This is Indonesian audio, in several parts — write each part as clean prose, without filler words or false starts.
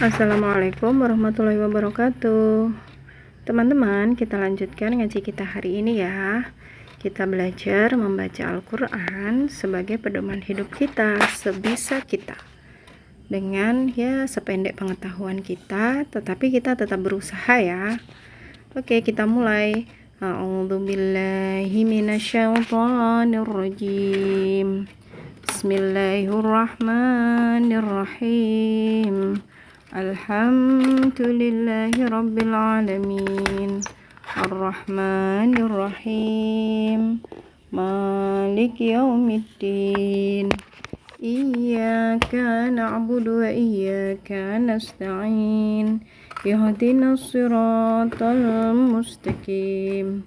Assalamualaikum warahmatullahi wabarakatuh. Teman-teman, kita lanjutkan ngaji kita hari ini ya. Kita belajar membaca Al-Quran sebagai pedoman hidup kita sebisa kita, dengan ya sependek pengetahuan kita, tetapi kita tetap berusaha ya. Oke, kita mulai. A'udzubillahi minasyaitonirrajim. Bismillahirrahmanirrahim. Alhamdulillahi rabbil alamin. Ar-Rahmanir-Rahim. Maliki yaumiddin. Iyyaka na'budu wa iyyaka nasta'in. Ihdinas siratal mustaqim.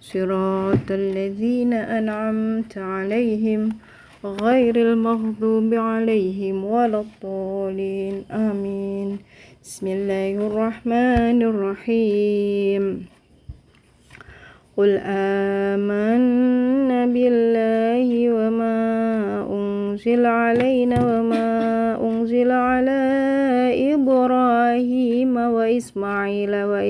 Siratal ladzina an'amta 'alaihim ghairil maghdubi 'alaihim waladdallin. Amin. Bismillahirrahmanirrahim. Qul amanna billahi wa ma unzila 'alaina wa ma unzila 'ala Ibrahim wa Ismail wa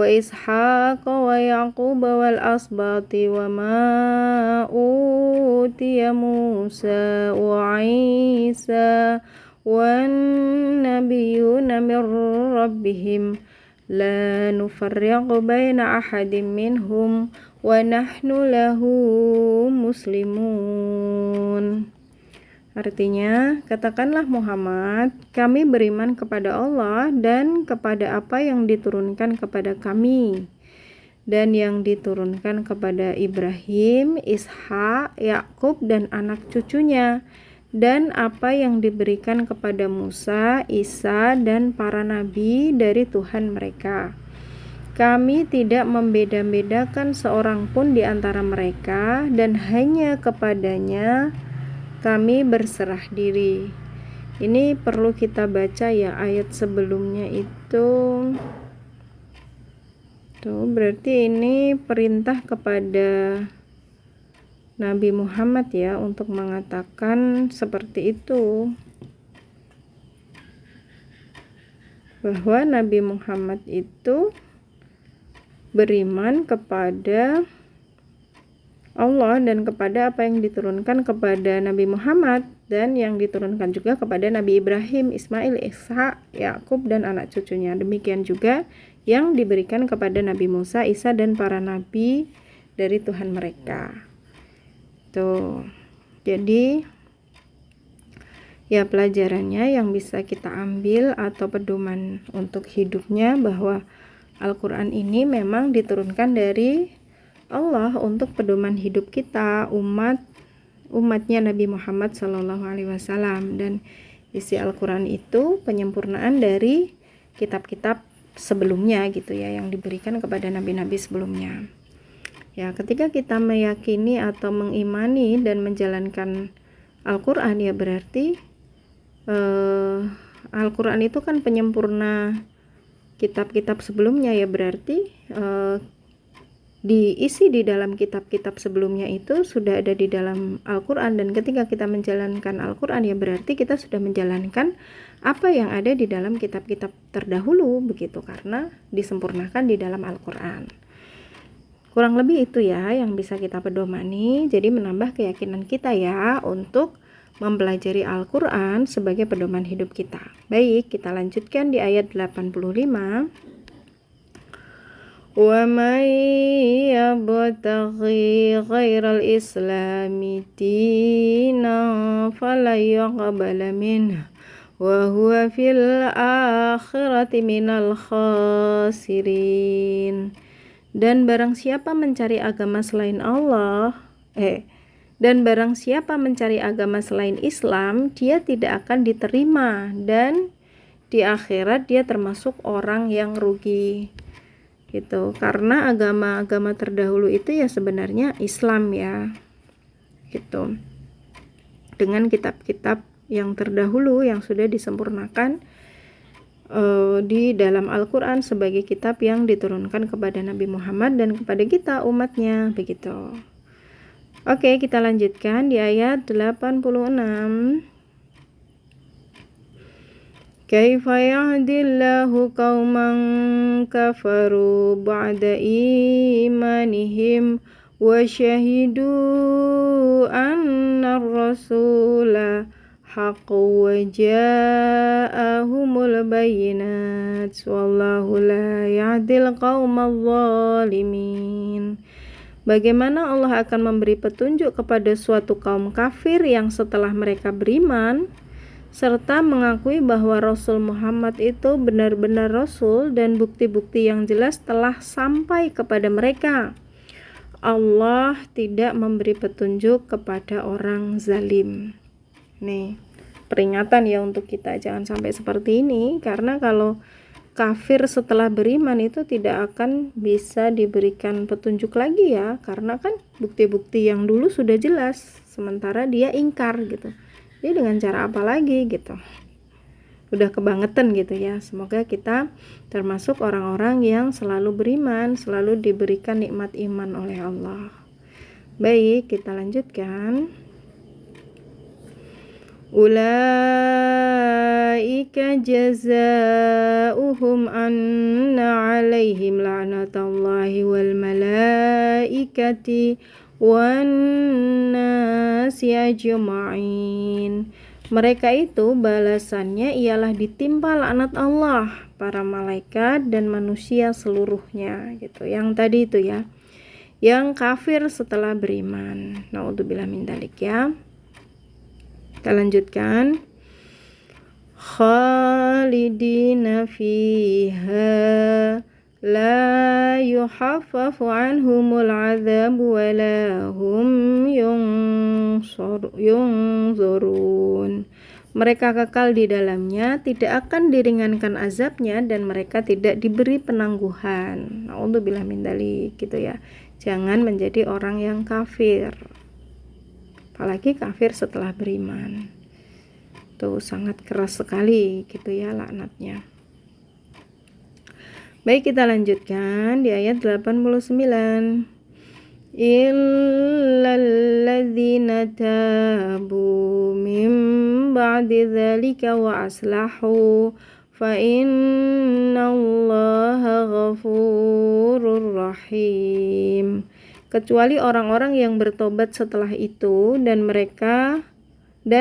Ishaq wa Yaqub wal asbati wa ma utiya Musa wa Isa wan nabiyyuna min rabbihim la nufarriqu baina ahadin minhum wa nahnu lahu muslimun. Artinya, katakanlah Muhammad, kami beriman kepada Allah dan kepada apa yang diturunkan kepada kami, dan yang diturunkan kepada Ibrahim, Ishak, Yakub dan anak cucunya, dan apa yang diberikan kepada Musa, Isa dan para nabi dari Tuhan mereka. Kami tidak membeda-bedakan seorang pun di antara mereka, dan hanya kepadanya kami berserah diri. Ini perlu kita baca ya, ayat sebelumnya itu tuh, berarti ini perintah kepada Nabi Muhammad ya untuk mengatakan seperti itu, bahwa Nabi Muhammad itu beriman kepada Allah dan kepada apa yang diturunkan kepada Nabi Muhammad, dan yang diturunkan juga kepada Nabi Ibrahim, Ismail, Ishak, Yakub dan anak cucunya. Demikian juga yang diberikan kepada Nabi Musa, Isa dan para nabi dari Tuhan mereka. Tuh. Jadi ya pelajarannya yang bisa kita ambil atau pedoman untuk hidupnya, bahwa Al-Quran ini memang diturunkan dari Allah untuk pedoman hidup kita, umatnya Nabi Muhammad SAW, dan isi Al-Quran itu penyempurnaan dari kitab-kitab sebelumnya gitu ya, yang diberikan kepada nabi-nabi sebelumnya. Ya, ketika kita meyakini atau mengimani dan menjalankan Al-Quran, ya berarti Al-Quran itu kan penyempurna kitab-kitab sebelumnya, ya berarti diisi di dalam kitab-kitab sebelumnya itu sudah ada di dalam Al-Quran, dan ketika kita menjalankan Al-Quran, ya berarti kita sudah menjalankan apa yang ada di dalam kitab-kitab terdahulu begitu, karena disempurnakan di dalam Al-Quran. Kurang lebih itu ya yang bisa kita pedomani, jadi menambah keyakinan kita ya untuk mempelajari Al-Quran sebagai pedoman hidup kita. Baik, kita lanjutkan di ayat 85. وَمَنْ يَبْتَغِي غَيْرَ الْإِسْلَامِ دِينًا فَلَنْ يُقْبَلَ مِنْهُ وَهُوَ فِي الْآخِرَةِ مِنَ الْخَاسِرِينَ. Dan barang siapa mencari agama selain Islam, dia tidak akan diterima, dan di akhirat dia termasuk orang yang rugi. Gitu, karena agama-agama terdahulu itu ya sebenarnya Islam ya, gitu, dengan kitab-kitab yang terdahulu yang sudah disempurnakan di dalam Al-Quran sebagai kitab yang diturunkan kepada Nabi Muhammad dan kepada kita umatnya begitu. Oke, kita lanjutkan di ayat 86. Kaifa yahdillahu qauman kafaru ba'da imanihim wa syahidu anna ar-rasula haqqu wa ja'ahumul bayyinat wallahu la yahdil qaumal zalimin. Bagaimana Allah akan memberi petunjuk kepada suatu kaum kafir yang setelah mereka beriman serta mengakui bahwa Rasul Muhammad itu benar-benar Rasul dan bukti-bukti yang jelas telah sampai kepada mereka. Allah tidak memberi petunjuk kepada orang zalim. Nih, peringatan ya untuk kita, jangan sampai seperti ini, karena kalau kafir setelah beriman itu tidak akan bisa diberikan petunjuk lagi ya, karena kan bukti-bukti yang dulu sudah jelas, sementara dia ingkar gitu. Jadi dengan cara apa lagi gitu, udah kebangetan gitu ya. Semoga kita termasuk orang-orang yang selalu beriman, selalu diberikan nikmat iman oleh Allah. Baik, kita lanjutkan. Ulaika jazaohum anna alaihim la'natullahi wal malaikati wan nasi ajma'in. Mereka itu balasannya ialah ditimpa laknat Allah, para malaikat dan manusia seluruhnya gitu. Yang tadi itu ya, yang kafir setelah beriman. Naudzubillah min dzalik ya. Kita lanjutkan. Khalidina fiha la yuhaffafu anhumul azab wa la hum yunzurun. Mereka kekal di dalamnya, tidak akan diringankan azabnya dan mereka tidak diberi penangguhan. Naudzubillah min dzalik gitu ya. Jangan menjadi orang yang kafir, apalagi kafir setelah beriman. Tuh sangat keras sekali gitu ya laknatnya. Baik, kita lanjutkan di ayat 89. Illalladzina tabu min ba'di dzalika wa aslahu fa innallaha ghafurur rahim. Kecuali orang-orang yang bertobat setelah itu dan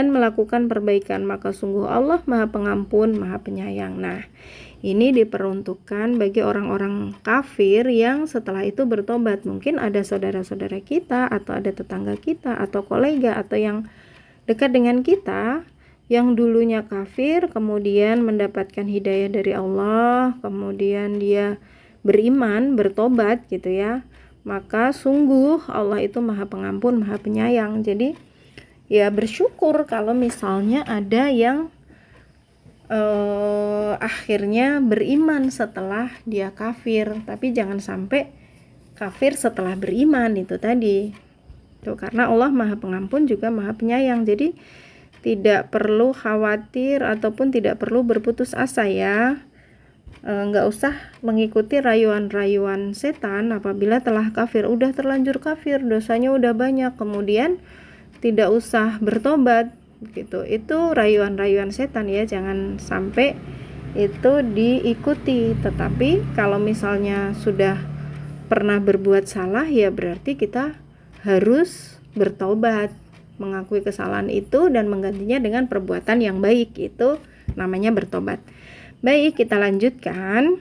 melakukan perbaikan, maka sungguh Allah Maha Pengampun, Maha Penyayang. Nah, ini diperuntukkan bagi orang-orang kafir yang setelah itu bertobat. Mungkin ada saudara-saudara kita atau ada tetangga kita atau kolega atau yang dekat dengan kita yang dulunya kafir kemudian mendapatkan hidayah dari Allah, kemudian dia beriman, bertobat gitu ya. Maka sungguh Allah itu Maha Pengampun, Maha Penyayang. Jadi ya bersyukur kalau misalnya ada yang akhirnya beriman setelah dia kafir, tapi jangan sampai kafir setelah beriman itu tadi. Tuh, karena Allah Maha Pengampun juga Maha Penyayang. Jadi tidak perlu khawatir ataupun tidak perlu berputus asa ya. Nggak usah mengikuti rayuan-rayuan setan apabila telah kafir, udah terlanjur kafir, dosanya udah banyak, kemudian tidak usah bertobat gitu. Itu rayuan-rayuan setan ya, jangan sampai itu diikuti. Tetapi kalau misalnya sudah pernah berbuat salah ya berarti kita harus bertobat, mengakui kesalahan itu dan menggantinya dengan perbuatan yang baik. Itu namanya bertobat. Baik, kita lanjutkan.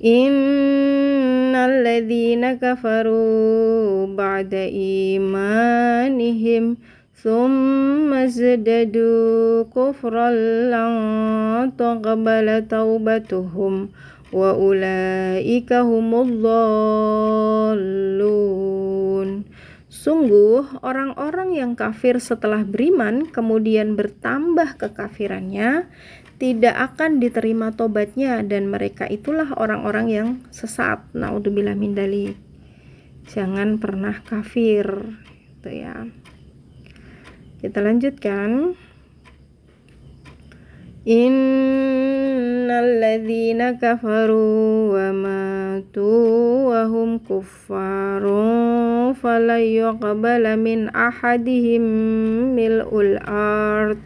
Innal ladzina kafaru ba'da imanihim thumma zadadu kufran lan taqbala taubatuhum wa ulaika humudz dhallun. Sungguh orang-orang yang kafir setelah beriman kemudian bertambah kekafirannya, tidak akan diterima tobatnya dan mereka itulah orang-orang yang sesat. Naudzubillah min dzalik. Jangan pernah kafir gitu ya. Kita lanjutkan. Innal ladzina kafaru wa matu wa hum kuffarun falan yuqbala min ahadihim mil'ul ard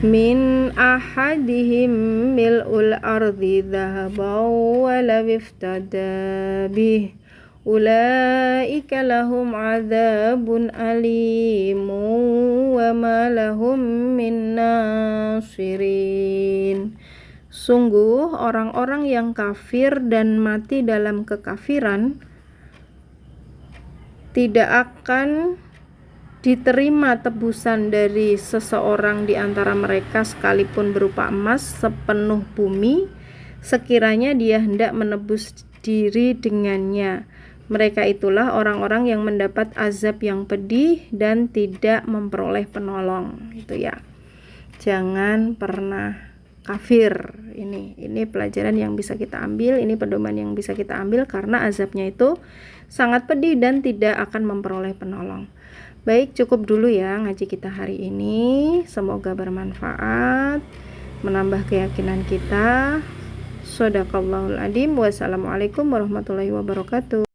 min ahadihim mil'ul ardi dhahaban walau iftada bih ulaika lahum adzabun alimun wa ma lahum min nasirin. Sungguh orang-orang yang kafir dan mati dalam kekafiran tidak akan diterima tebusan dari seseorang di antara mereka sekalipun berupa emas sepenuh bumi sekiranya dia hendak menebus diri dengannya. Mereka itulah orang-orang yang mendapat azab yang pedih dan tidak memperoleh penolong. Itu ya. Jangan pernah kafir. Ini pelajaran yang bisa kita ambil, ini pedoman yang bisa kita ambil karena azabnya itu sangat pedih dan tidak akan memperoleh penolong. Baik, cukup dulu ya ngaji kita hari ini. Semoga bermanfaat, menambah keyakinan kita. Shadaqallahul adzim. Wassalamualaikum warahmatullahi wabarakatuh.